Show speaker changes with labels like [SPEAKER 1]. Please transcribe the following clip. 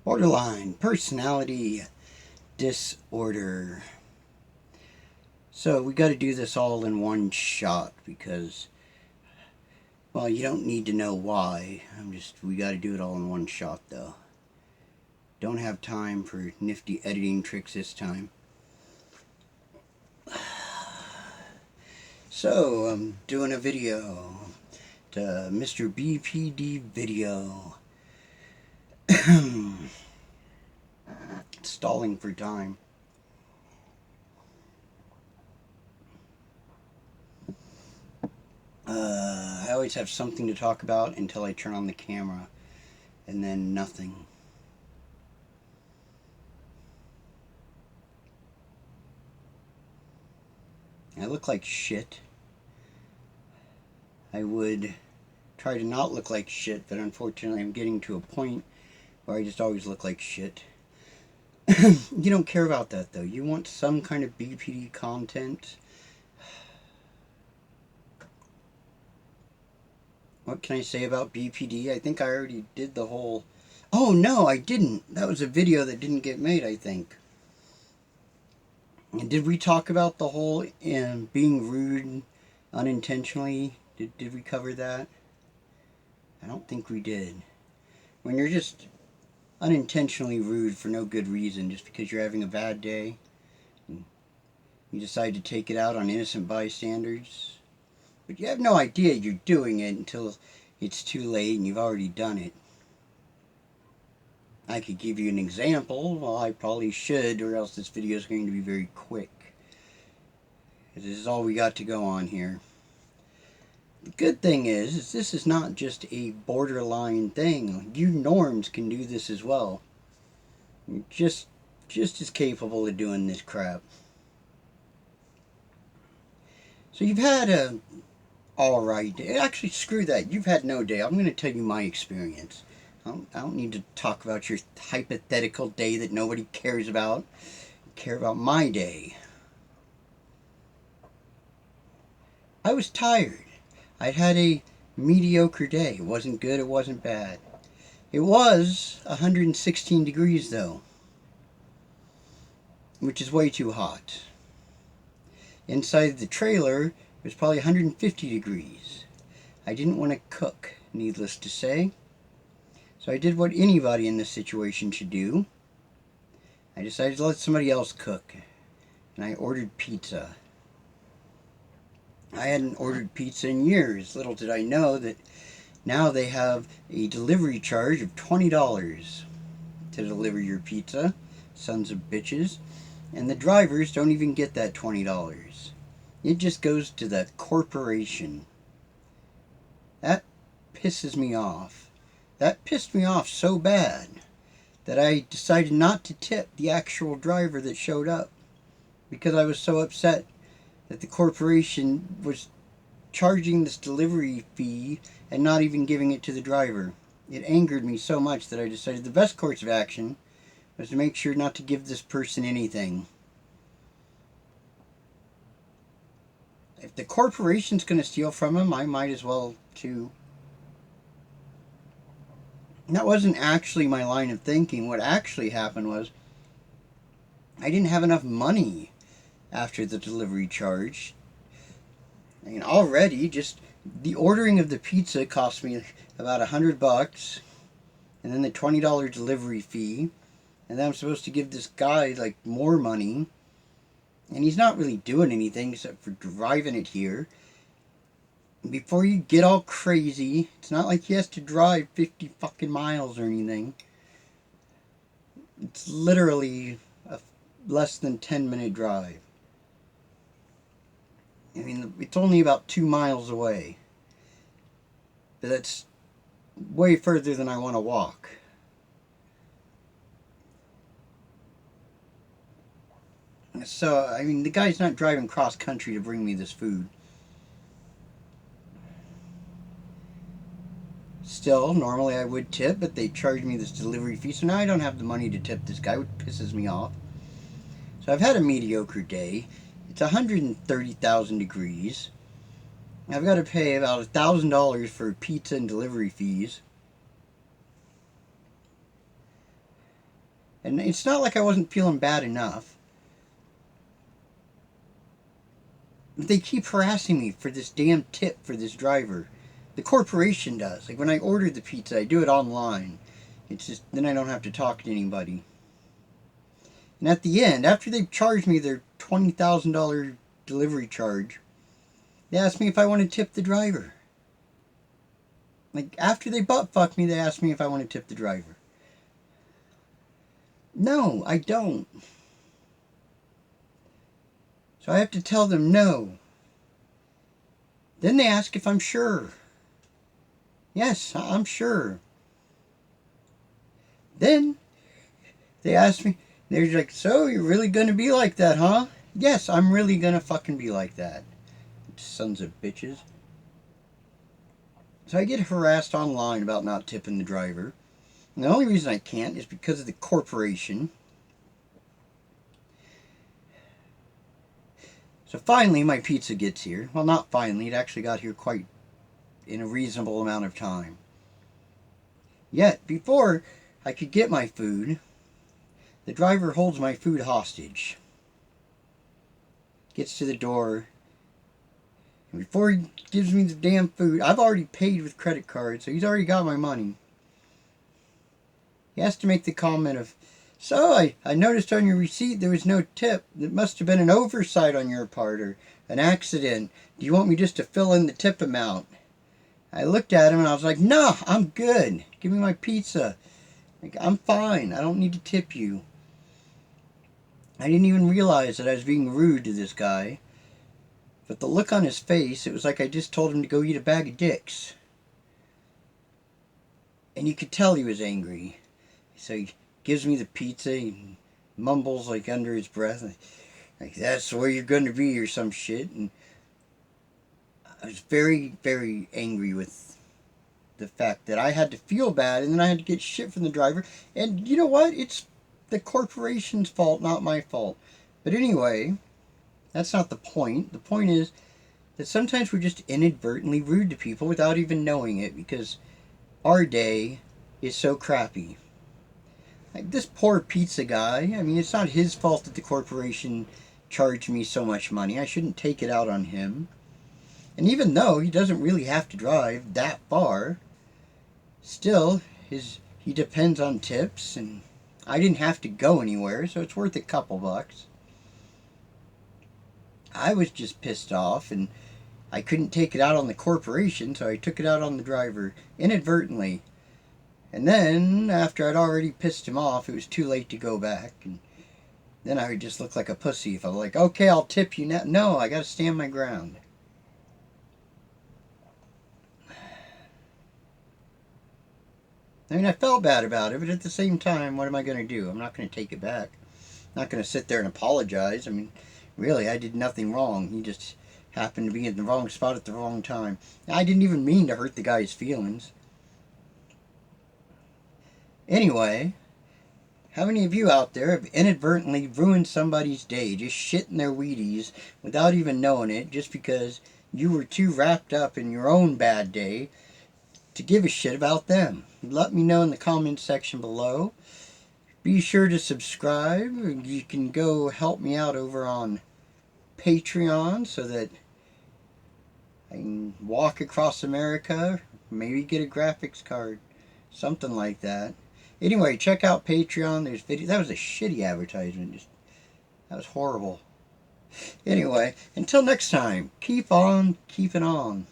[SPEAKER 1] Borderline personality disorder. So we got to do this all in one shot because, well, you don't need to know why. We got to do it all in one shot though. Don't have time for nifty editing tricks this time. So I'm doing a video to Mr. BPD video. Stalling for time. I always have something to talk about until I turn on the camera, and then nothing. I look like shit. I would try to not look like shit, but unfortunately I'm getting to a point where I just always look like shit. You don't care about that though. You want some kind of BPD content. What can I say about BPD? I think I already did the whole... Oh no, I didn't. That was a video that didn't get made, I think. And did we talk about the whole being rude unintentionally? Did we cover that? I don't think we did. When you're just unintentionally rude for no good reason, just because you're having a bad day, and you decide to take it out on innocent bystanders, but you have no idea you're doing it until it's too late and you've already done it. I could give you an example. Well, I probably should, or else this video is going to be very quick. This is all we got to go on here. The good thing is this is not just a borderline thing. You norms can do this as well. You're just as capable of doing this crap. So you've had a alright day. Actually, screw that. You've had no day. I'm going to tell you my experience. I don't need to talk about your hypothetical day that nobody cares about. I care about my day. I was tired. I'd had a mediocre day. It wasn't good, it wasn't bad. It was 116 degrees though, which is way too hot. Inside the trailer, it was probably 150 degrees. I didn't want to cook, needless to say. So I did what anybody in this situation should do. I decided to let somebody else cook. And I ordered pizza. I hadn't ordered pizza in years. Little did I know that now they have a delivery charge of $20 to deliver your pizza. Sons of bitches. And the drivers don't even get that $20. It just goes to the corporation. That pisses me off. That pissed me off so bad that I decided not to tip the actual driver that showed up because I was so upset that the corporation was charging this delivery fee and not even giving it to the driver. It angered me so much that I decided the best course of action was to make sure not to give this person anything. If the corporation's going to steal from him, I might as well too. And that wasn't actually my line of thinking. What actually happened was I didn't have enough money after the delivery charge. I mean, already just the ordering of the pizza cost me about $100, and then the $20 delivery fee, and then I'm supposed to give this guy like more money, and he's not really doing anything except for driving it here. Before you get all crazy, it's not like he has to drive 50 fucking miles or anything. It's literally a less than 10-minute drive. I mean, it's only about 2 miles away. But that's way further than I want to walk. So, I mean, the guy's not driving cross country to bring me this food. Still, normally I would tip, but they charged me this delivery fee, so now I don't have the money to tip this guy, which pisses me off. So I've had a mediocre day. It's 130,000 degrees. I've got to pay about $1,000 for pizza and delivery fees. And it's not like I wasn't feeling bad enough. But they keep harassing me for this damn tip for this driver. The corporation does. Like when I order the pizza, I do it online. It's just, then I don't have to talk to anybody. And at the end, after they've charged me their $20,000 delivery charge, they asked me if I want to tip the driver. Like, after they butt fuck me, they asked me if I want to tip the driver. No, I don't. So I have to tell them no. Then they ask if I'm sure. Yes, I'm sure. Then they ask me, they're like, so you're really going to be like that, huh? Yes, I'm really going to fucking be like that. Sons of bitches. So I get harassed online about not tipping the driver. And the only reason I can't is because of the corporation. So finally my pizza gets here. Well, not finally. It actually got here quite in a reasonable amount of time. Yet, before I could get my food, the driver holds my food hostage. Gets to the door. And before he gives me the damn food, I've already paid with credit card, so he's already got my money. He has to make the comment of, so I noticed on your receipt there was no tip. It must have been an oversight on your part or an accident. Do you want me just to fill in the tip amount? I looked at him and I was like, no, I'm good. Give me my pizza. Like, I'm fine. I don't need to tip you. I didn't even realize that I was being rude to this guy. But the look on his face, it was like I just told him to go eat a bag of dicks. And you could tell he was angry. So he gives me the pizza, he mumbles like under his breath, like that's the way you're going to be or some shit. And I was very, very angry with the fact that I had to feel bad and then I had to get shit from the driver. And you know what? It's the corporation's fault, not my fault. But anyway, that's not the point. The point is that sometimes we're just inadvertently rude to people without even knowing it because our day is so crappy. Like this poor pizza guy, I mean, it's not his fault that the corporation charged me so much money. I shouldn't take it out on him. And even though he doesn't really have to drive that far, still, he depends on tips, and I didn't have to go anywhere, so it's worth a couple bucks. I was just pissed off, and I couldn't take it out on the corporation, so I took it out on the driver inadvertently. And then, after I'd already pissed him off, it was too late to go back. And then I would just look like a pussy if I was like, okay, I'll tip you now. No, I gotta stand my ground. I mean, I felt bad about it, but at the same time, what am I gonna do? I'm not gonna take it back. I'm not gonna sit there and apologize. I mean, really, I did nothing wrong. He just happened to be in the wrong spot at the wrong time. I didn't even mean to hurt the guy's feelings. Anyway, how many of you out there have inadvertently ruined somebody's day, just shitting their Wheaties without even knowing it, just because you were too wrapped up in your own bad day to give a shit about them? Let me know in the comments section below. Be sure to subscribe. You can go help me out over on Patreon so that I can walk across America, maybe get a graphics card, something like that. Anyway, check out Patreon. There's videos. That was a shitty advertisement. That was horrible. Anyway, until next time, keep on keeping on.